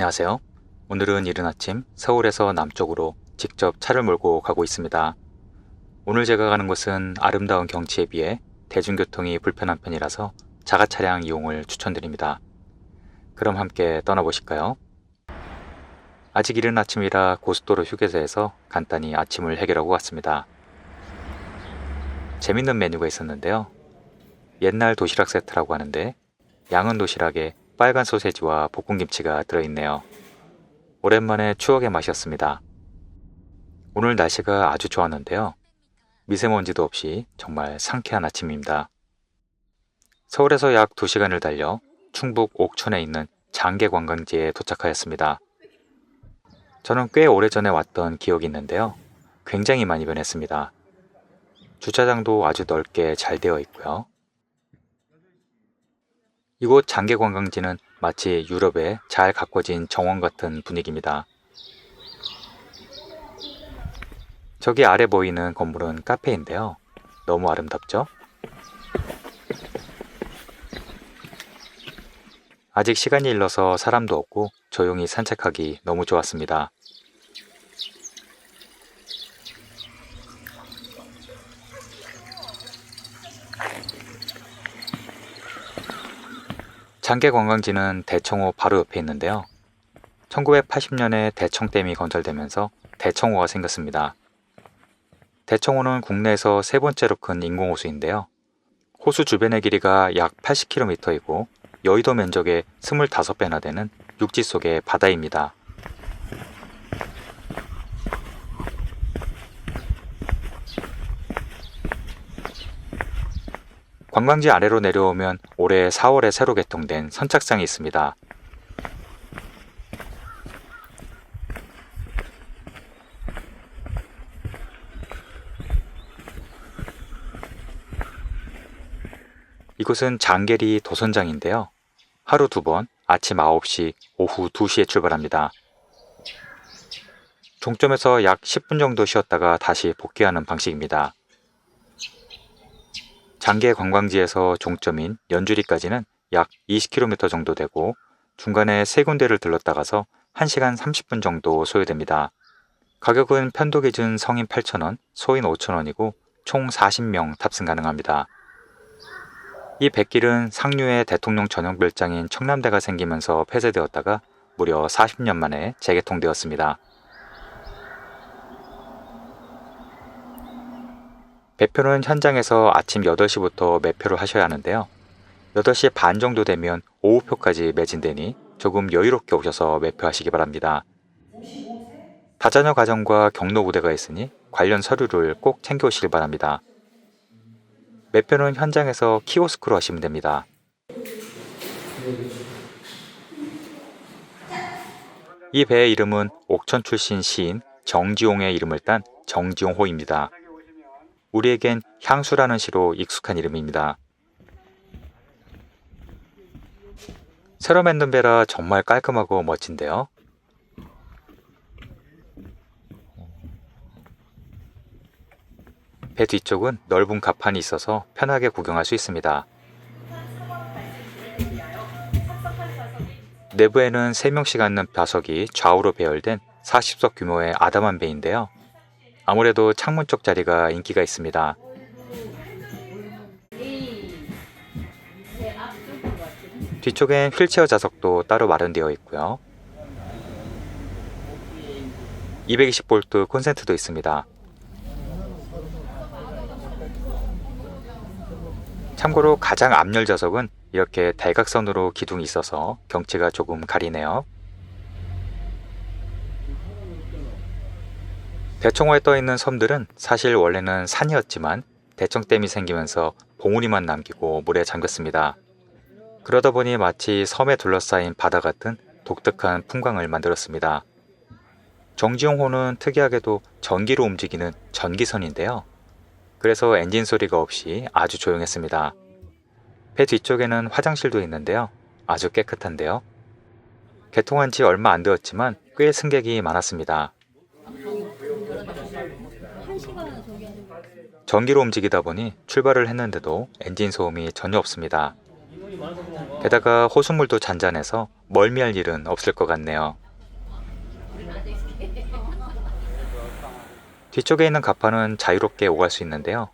안녕하세요. 오늘은 이른 아침 서울에서 남쪽으로 직접 차를 몰고 가고 있습니다. 오늘 제가 가는 곳은 아름다운 경치에 비해 대중교통이 불편한 편이라서 자가 차량 이용을 추천드립니다. 그럼 함께 떠나보실까요? 아직 이른 아침이라 고속도로 휴게소에서 간단히 아침을 해결하고 왔습니다. 재밌는 메뉴가 있었는데요. 옛날 도시락 세트라고 하는데 양은 도시락에 빨간 소세지와 볶음김치가 들어있네요. 오랜만에 추억의 맛이었습니다. 오늘 날씨가 아주 좋았는데요. 미세먼지도 없이 정말 상쾌한 아침입니다. 서울에서 약 2시간을 달려 충북 옥천에 있는 장계 관광지에 도착하였습니다. 저는 꽤 오래전에 왔던 기억이 있는데요. 굉장히 많이 변했습니다. 주차장도 아주 넓게 잘 되어 있고요. 이곳 장계 관광지는 마치 유럽에 잘 가꿔진 정원 같은 분위기입니다. 저기 아래 보이는 건물은 카페인데요. 너무 아름답죠? 아직 시간이 일러서 사람도 없고 조용히 산책하기 너무 좋았습니다. 장계 관광지는 대청호 바로 옆에 있는데요. 1980년에 대청댐이 건설되면서 대청호가 생겼습니다. 대청호는 국내에서 세 번째로 큰 인공호수인데요. 호수 주변의 길이가 약 80km이고 여의도 면적의 25배나 되는 육지 속의 바다입니다. 관광지 아래로 내려오면 올해 4월에 새로 개통된 선착장이 있습니다. 이곳은 장계리 도선장인데요. 하루 2번 아침 9시, 오후 2시에 출발합니다. 종점에서 약 10분 정도 쉬었다가 다시 복귀하는 방식입니다. 장계 관광지에서 종점인 연주리까지는 약 20km 정도 되고 중간에 3군데를 들렀다가서 1시간 30분 정도 소요됩니다. 가격은 편도 기준 성인 8,000원, 소인 5,000원이고 총 40명 탑승 가능합니다. 이 뱃길은 상류에 대통령 전용 별장인 청남대가 생기면서 폐쇄되었다가 무려 40년 만에 재개통되었습니다. 매표는 현장에서 아침 8시부터 매표를 하셔야 하는데요. 8시 반 정도 되면 오후표까지 매진되니 조금 여유롭게 오셔서 매표하시기 바랍니다. 다자녀 가정과 경로부대가 있으니 관련 서류를 꼭 챙겨오시길 바랍니다. 매표는 현장에서 키오스크로 하시면 됩니다. 이 배의 이름은 옥천 출신 시인 정지용의 이름을 딴 정지용호입니다. 우리에겐 향수라는 시로 익숙한 이름입니다. 새로 만든 배라 정말 깔끔하고 멋진데요. 배 뒤쪽은 넓은 갑판이 있어서 편하게 구경할 수 있습니다. 내부에는 3명씩 앉는 좌석이 좌우로 배열된 40석 규모의 아담한 배인데요. 아무래도 창문 쪽 자리가 인기가 있습니다. 뒤쪽엔 휠체어 좌석도 따로 마련되어 있고요. 220V 콘센트도 있습니다. 참고로 가장 앞열 좌석은 이렇게 대각선으로 기둥이 있어서 경치가 조금 가리네요. 대청호에 떠있는 섬들은 사실 원래는 산이었지만 대청댐이 생기면서 봉우리만 남기고 물에 잠겼습니다. 그러다 보니 마치 섬에 둘러싸인 바다 같은 독특한 풍광을 만들었습니다. 정지용호는 특이하게도 전기로 움직이는 전기선인데요. 그래서 엔진 소리가 없이 아주 조용했습니다. 배 뒤쪽에는 화장실도 있는데요. 아주 깨끗한데요. 개통한 지 얼마 안 되었지만 꽤 승객이 많았습니다. 전기로 움직이다 보니 출발을 했는데도 엔진 소음이 전혀 없습니다. 게다가 호수물도 잔잔해서 멀미할 일은 없을 것 같네요. 뒤쪽에 있는 가파는 자유롭게 오갈 수 있는데요.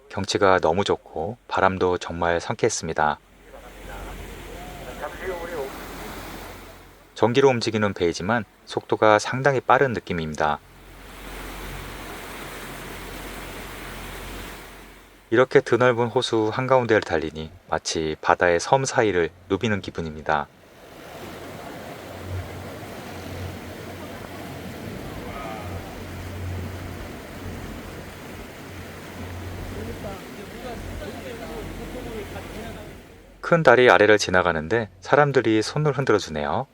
경치가 너무 좋고 바람도 정말 상쾌했습니다. 전기로 움직이는 배이지만 속도가 상당히 빠른 느낌입니다. 이렇게 드넓은 호수 한가운데를 달리니 마치 바다의 섬 사이를 누비는 기분입니다. 큰 다리 아래를 지나가는데 사람들이 손을 흔들어 주네요.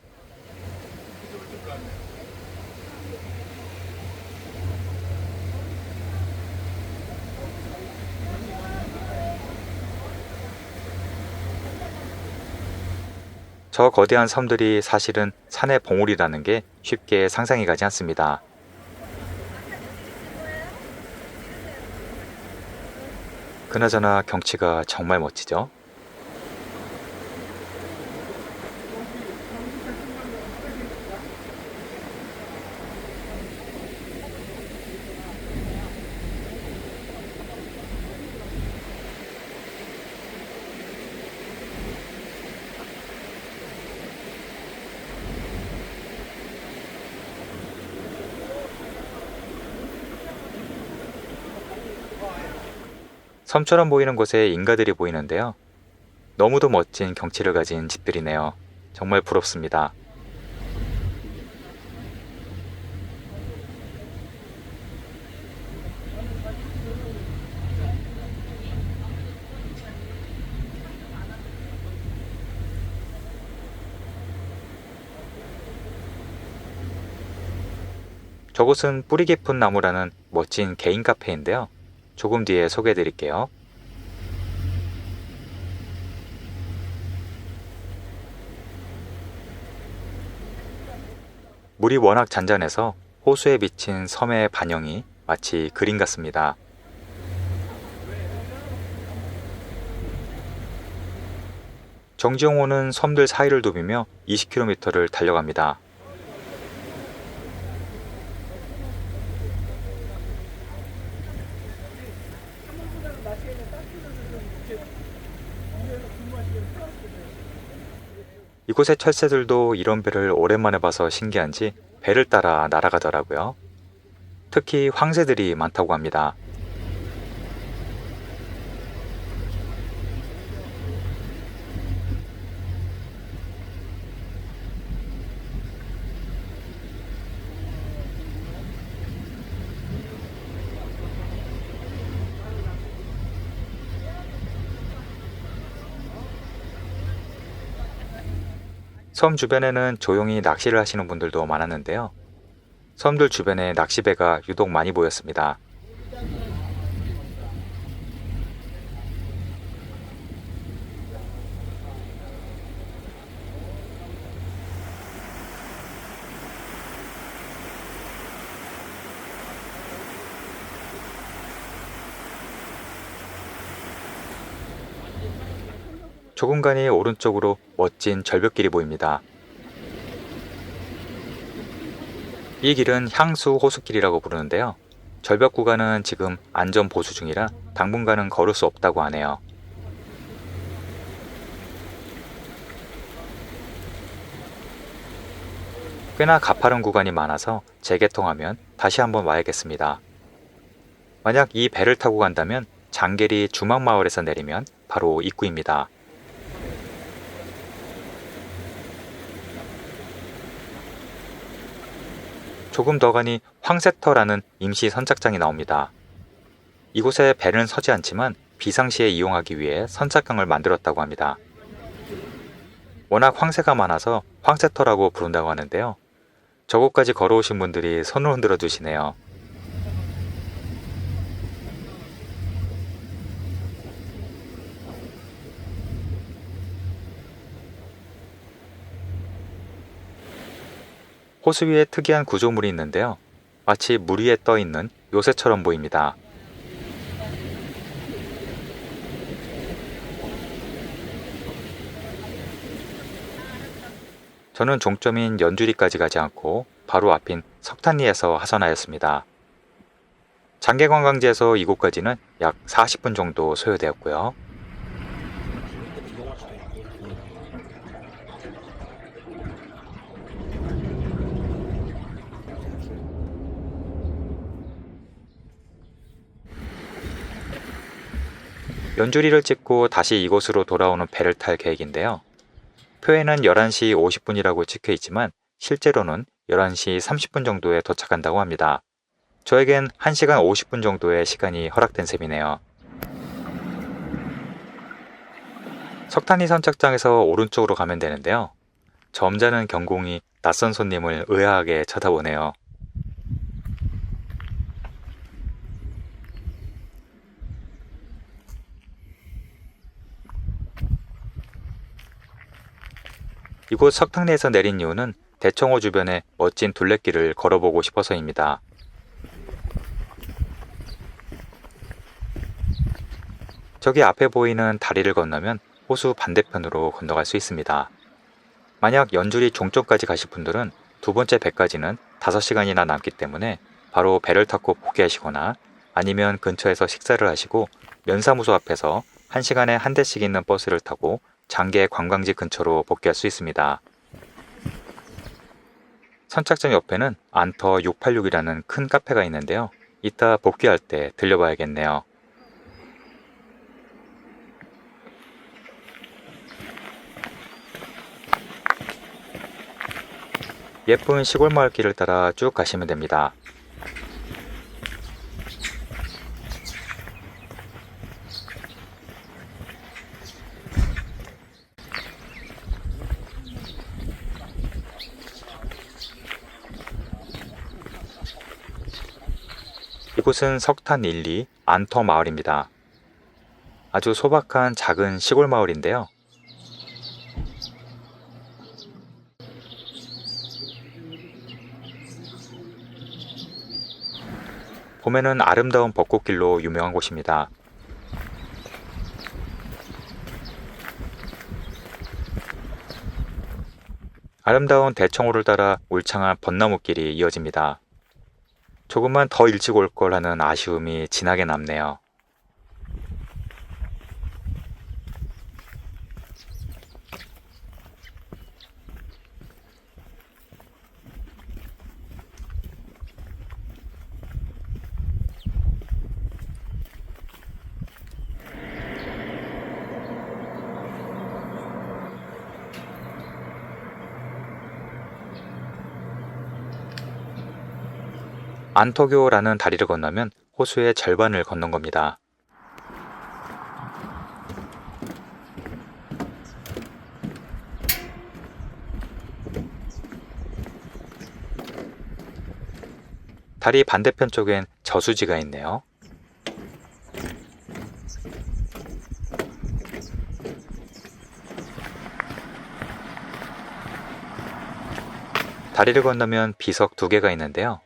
저 거대한 섬들이 사실은 산의 봉우리라는 게 쉽게 상상이 가지 않습니다. 그나저나 경치가 정말 멋지죠? 섬처럼 보이는 곳에 인가들이 보이는데요. 너무도 멋진 경치를 가진 집들이네요. 정말 부럽습니다. 저곳은 뿌리 깊은 나무라는 멋진 개인 카페인데요. 조금 뒤에 소개해 드릴게요. 물이 워낙 잔잔해서 호수에 비친 섬의 반영이 마치 그림 같습니다. 정지용호는 섬들 사이를 누비며 20km를 달려갑니다. 이곳의 철새들도 이런 배를 오랜만에 봐서 신기한지 배를 따라 날아가더라고요. 특히 황새들이 많다고 합니다. 섬 주변에는 조용히 낚시를 하시는 분들도 많았는데요. 섬들 주변에 낚시배가 유독 많이 보였습니다. 조금 가니 오른쪽으로 멋진 절벽길이 보입니다. 이 길은 향수 호수길이라고 부르는데요. 절벽 구간은 지금 안전 보수 중이라 당분간은 걸을 수 없다고 하네요. 꽤나 가파른 구간이 많아서 재개통하면 다시 한번 와야겠습니다. 만약 이 배를 타고 간다면 장계리 주막마을에서 내리면 바로 입구입니다. 조금 더 가니 황새터라는 임시 선착장이 나옵니다. 이곳에 배는 서지 않지만 비상시에 이용하기 위해 선착장을 만들었다고 합니다. 워낙 황새가 많아서 황새터라고 부른다고 하는데요. 저곳까지 걸어오신 분들이 손을 흔들어 주시네요. 호수 위에 특이한 구조물이 있는데요. 마치 물 위에 떠 있는 요새처럼 보입니다. 저는 종점인 연주리까지 가지 않고 바로 앞인 석탄리에서 하선하였습니다. 장계관광지에서 이곳까지는 약 40분 정도 소요되었고요. 연주리를 찍고 다시 이곳으로 돌아오는 배를 탈 계획인데요. 표에는 11시 50분이라고 찍혀 있지만 실제로는 11시 30분 정도에 도착한다고 합니다. 저에겐 1시간 50분 정도의 시간이 허락된 셈이네요. 석탄리 선착장에서 오른쪽으로 가면 되는데요. 점잖은 경공이 낯선 손님을 의아하게 쳐다보네요. 이곳 석탄리에서 내린 이유는 대청호 주변에 멋진 둘레길을 걸어보고 싶어서입니다. 저기 앞에 보이는 다리를 건너면 호수 반대편으로 건너갈 수 있습니다. 만약 연주리 종점까지 가실 분들은 두 번째 배까지는 5시간이나 남기 때문에 바로 배를 타고 포기하시거나 아니면 근처에서 식사를 하시고 면사무소 앞에서 1시간에 한 대씩 있는 버스를 타고 장계 관광지 근처로 복귀할 수 있습니다. 선착장 옆에는 안터 686이라는 큰 카페가 있는데요. 이따 복귀할 때 들려봐야겠네요. 예쁜 시골 마을길을 따라 쭉 가시면 됩니다. 이곳은 석탄 1, 2 안터 마을입니다. 아주 소박한 작은 시골 마을인데요. 봄에는 아름다운 벚꽃길로 유명한 곳입니다. 아름다운 대청호를 따라 울창한 벚나무길이 이어집니다. 조금만 더 일찍 올 걸 하는 아쉬움이 진하게 남네요. 안터교라는 다리를 건너면 호수의 절반을 건넌 겁니다. 다리 반대편 쪽엔 저수지가 있네요. 다리를 건너면 비석 2개가 있는데요.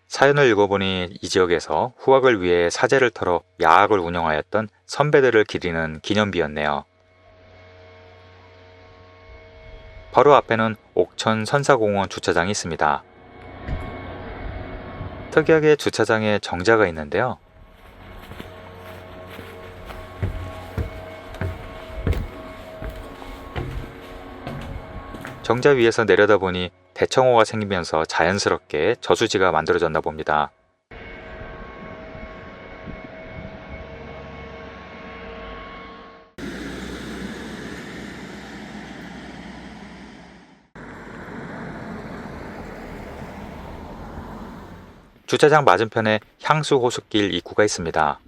사연을 읽어보니 이 지역에서 후학을 위해 사제를 털어 야학을 운영하였던 선배들을 기리는 기념비였네요. 바로 앞에는 옥천 선사공원 주차장이 있습니다. 특이하게 주차장에 정자가 있는데요. 정자 위에서 내려다보니 대청호가 생기면서 자연스럽게 저수지가 만들어졌나 봅니다. 주차장 맞은편에 향수호숫길 입구가 있습니다.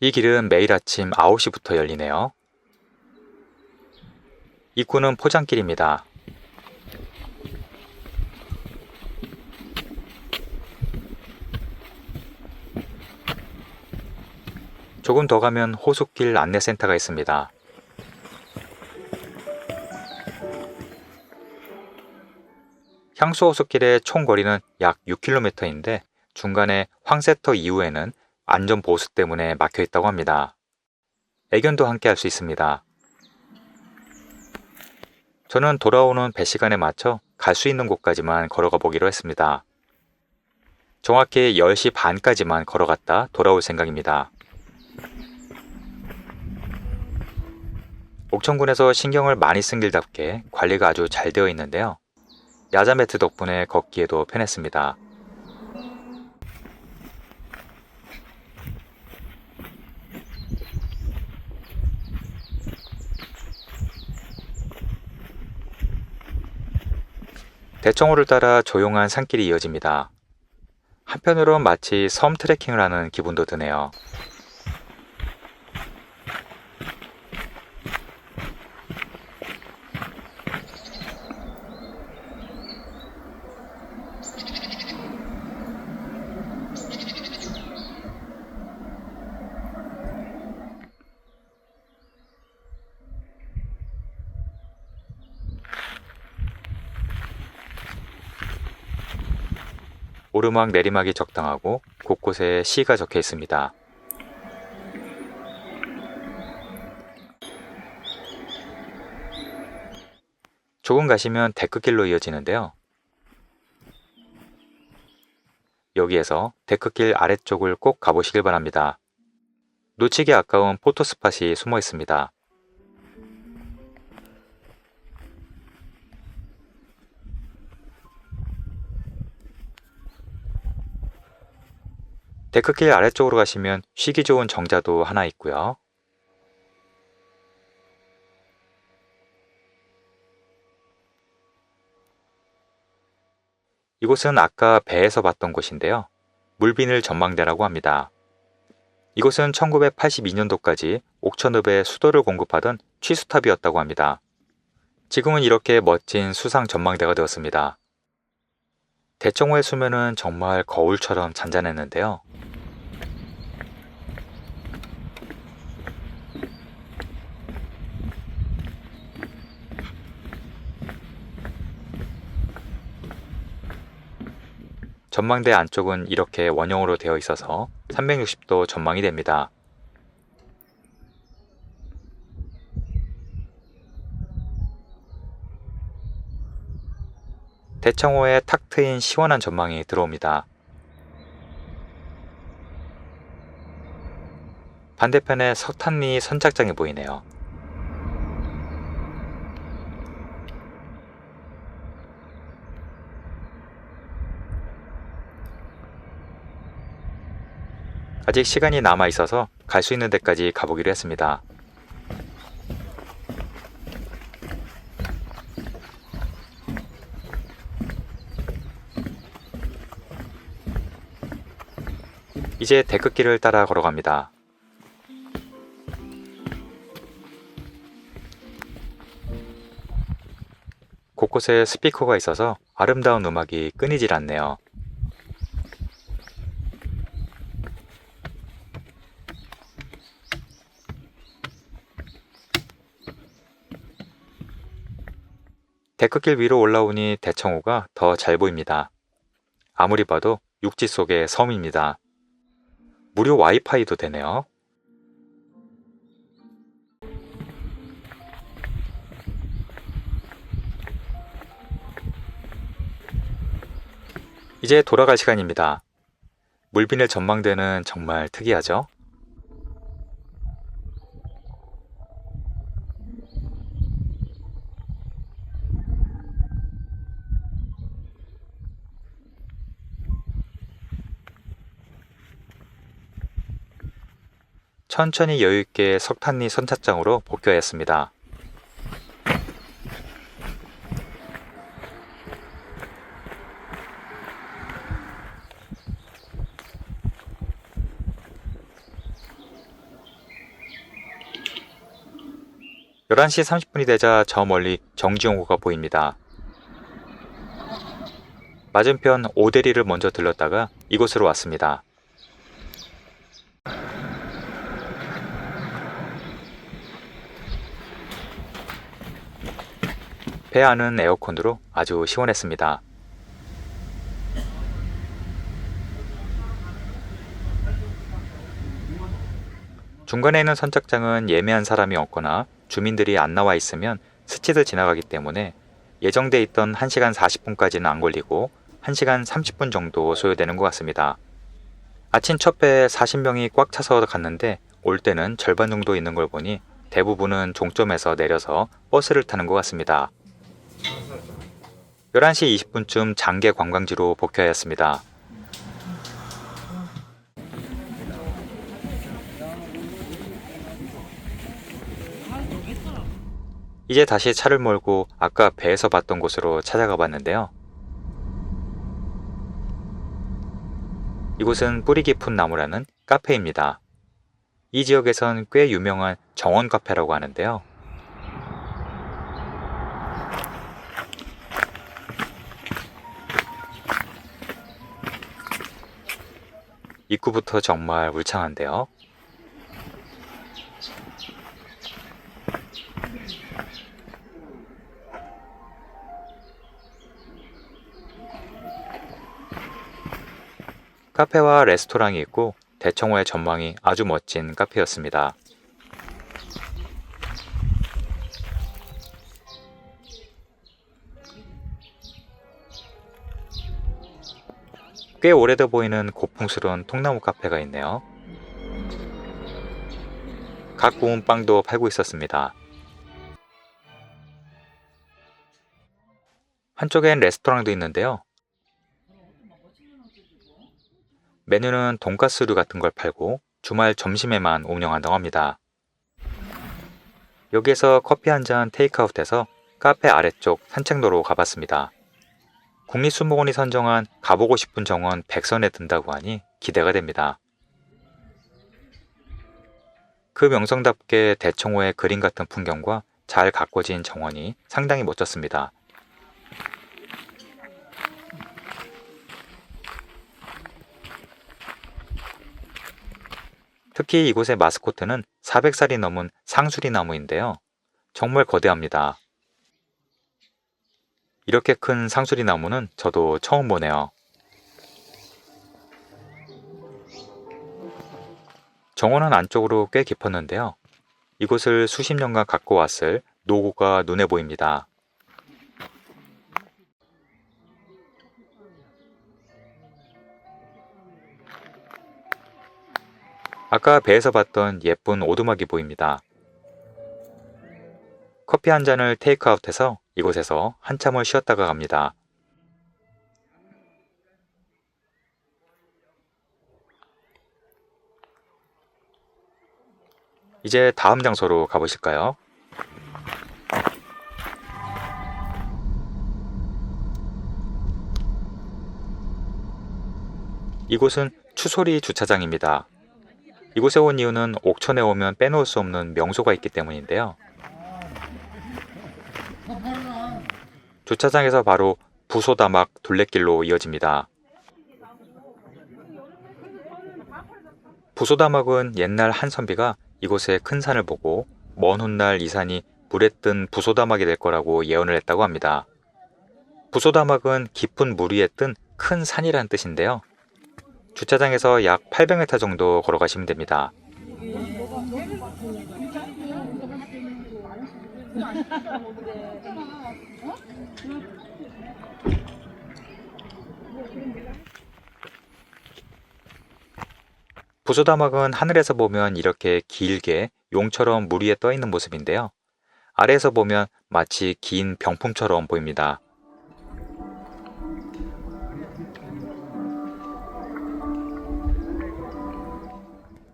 이 길은 매일 아침 9시부터 열리네요. 입구는 포장길입니다. 조금 더 가면 호숫길 안내센터가 있습니다. 향수호숫길의 총 거리는 약 6km인데 중간에 황새터 이후에는 안전 보수 때문에 막혀 있다고 합니다. 애견도 함께 할 수 있습니다. 저는 돌아오는 배 시간에 맞춰 갈 수 있는 곳까지만 걸어가 보기로 했습니다. 정확히 10시 반까지만 걸어갔다 돌아올 생각입니다. 옥천군에서 신경을 많이 쓴 길답게 관리가 아주 잘 되어 있는데요. 야자 매트 덕분에 걷기에도 편했습니다. 대청호를 따라 조용한 산길이 이어집니다. 한편으론 마치 섬 트레킹을 하는 기분도 드네요. 오르막 내리막이 적당하고 곳곳에 시가 적혀 있습니다. 조금 가시면 데크길로 이어지는데요. 여기에서 데크길 아래쪽을 꼭 가보시길 바랍니다. 놓치기 아까운 포토스팟이 숨어 있습니다. 데크길 아래쪽으로 가시면 쉬기 좋은 정자도 하나 있고요. 이곳은 아까 배에서 봤던 곳인데요. 물비늘 전망대라고 합니다. 이곳은 1982년도까지 옥천읍에 수도를 공급하던 취수탑이었다고 합니다. 지금은 이렇게 멋진 수상 전망대가 되었습니다. 대청호의 수면은 정말 거울처럼 잔잔했는데요. 전망대 안쪽은 이렇게 원형으로 되어 있어서 360도 전망이 됩니다. 대청호에 탁 트인 시원한 전망이 들어옵니다. 반대편에 석탄리 선착장이 보이네요. 아직 시간이 남아 있어서 갈 수 있는 데까지 가보기로 했습니다. 이제 데크길을 따라 걸어갑니다. 곳곳에 스피커가 있어서 아름다운 음악이 끊이질 않네요. 데크길 위로 올라오니 대청호가 더 잘 보입니다. 아무리 봐도 육지 속의 섬입니다. 무료 와이파이도 되네요. 이제 돌아갈 시간입니다. 물비늘 전망대는 정말 특이하죠? 천천히 여유있게 석탄리 선착장으로 복귀하였습니다. (11시 30분이) 되자 저 멀리 정지용호가 보입니다. 맞은편 오대리를 먼저 들렀다가 이곳으로 왔습니다. 배 안은 에어컨으로 아주 시원했습니다. 중간에 있는 선착장은 예매한 사람이 없거나 주민들이 안 나와 있으면 스치듯 지나가기 때문에 예정돼 있던 1시간 40분까지는 안 걸리고 1시간 30분 정도 소요되는 것 같습니다. 아침 첫 배에 40명이 꽉 차서 갔는데 올 때는 절반 정도 있는 걸 보니 대부분은 종점에서 내려서 버스를 타는 것 같습니다. 11시 20분쯤 장계 관광지로 복귀하였습니다. 이제 다시 차를 몰고 아까 배에서 봤던 곳으로 찾아가 봤는데요. 이곳은 뿌리 깊은 나무라는 카페입니다. 이 지역에선 꽤 유명한 정원 카페라고 하는데요. 입구부터 정말 울창한데요. 카페와 레스토랑이 있고 대청호의 전망이 아주 멋진 카페였습니다. 꽤 오래돼 보이는 고풍스러운 통나무 카페가 있네요. 각 구운 빵도 팔고 있었습니다. 한쪽엔 레스토랑도 있는데요. 메뉴는 돈가스류 같은 걸 팔고 주말 점심에만 운영한다고 합니다. 여기에서 커피 한 잔 테이크아웃해서 카페 아래쪽 산책로로 가봤습니다. 국립수목원이 선정한 가보고 싶은 정원 100선에 든다고 하니 기대가 됩니다. 그 명성답게 대청호의 그림 같은 풍경과 잘 가꿔진 정원이 상당히 멋졌습니다. 특히 이곳의 마스코트는 400살이 넘은 상수리 나무인데요. 정말 거대합니다. 이렇게 큰 상수리 나무는 저도 처음 보네요. 정원은 안쪽으로 꽤 깊었는데요. 이곳을 수십 년간 갖고 왔을 노고가 눈에 보입니다. 아까 배에서 봤던 예쁜 오두막이 보입니다. 커피 한 잔을 테이크아웃해서 이곳에서 한참을 쉬었다가 갑니다. 이제 다음 장소로 가보실까요? 이곳은 추소리 주차장입니다. 이곳에 온 이유는 옥천에 오면 빼놓을 수 없는 명소가 있기 때문인데요. 주차장에서 바로 부소다막 둘레길로 이어집니다. 부소다막은 옛날 한 선비가 이곳의 큰 산을 보고 먼 훗날 이 산이 물에 뜬 부소다막이 될 거라고 예언을 했다고 합니다. 부소다막은 깊은 물 위에 뜬 큰 산이란 뜻인데요. 주차장에서 약 800m 정도 걸어가시면 됩니다. 부소다막은 하늘에서 보면 이렇게 길게 용처럼 물 위에 떠 있는 모습인데요. 아래에서 보면 마치 긴 병풍처럼 보입니다.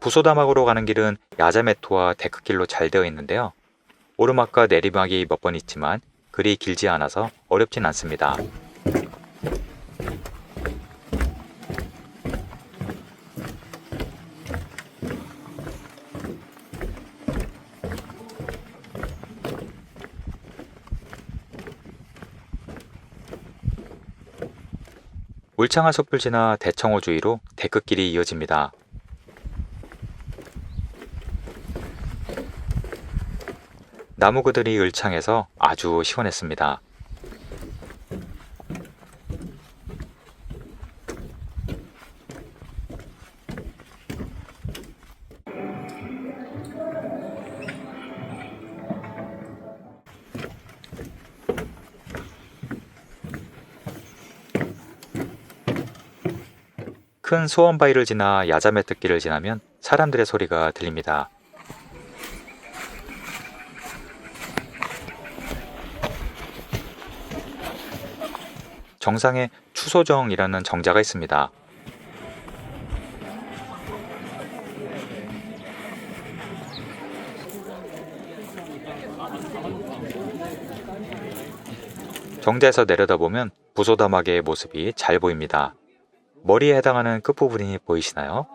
부소다막으로 가는 길은 야자매토와 데크길로 잘 되어 있는데요. 오르막과 내리막이 몇 번 있지만 그리 길지 않아서 어렵진 않습니다. 울창한 숲을 지나 대청호 주위로 데크길이 이어집니다. 나무 그들이 울창해서 아주 시원했습니다. 큰 소원바위를 지나 야자메뚜기를 지나면 사람들의 소리가 들립니다. 정상에 추소정이라는 정자가 있습니다. 정자에서 내려다보면 부소다마개의 모습이 잘 보입니다. 머리에 해당하는 끝부분이 보이시나요?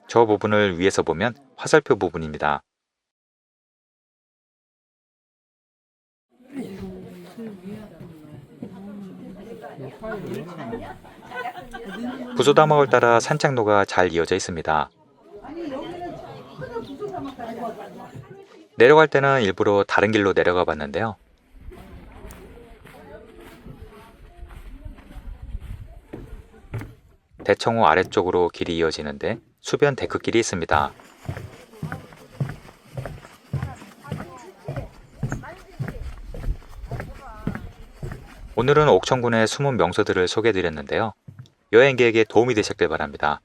저 부분을 위에서 보면 화살표 부분입니다. 부소다마을 따라 산책로가 잘 이어져 있습니다. 내려갈 때는 일부러 다른 길로 내려가 봤는데요. 대청호 아래쪽으로 길이 이어지는데 수변 데크길이 있습니다. 오늘은 옥천군의 숨은 명소들을 소개해드렸는데요. 여행객에게 도움이 되셨길 바랍니다.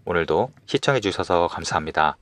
오늘도 시청해주셔서 감사합니다.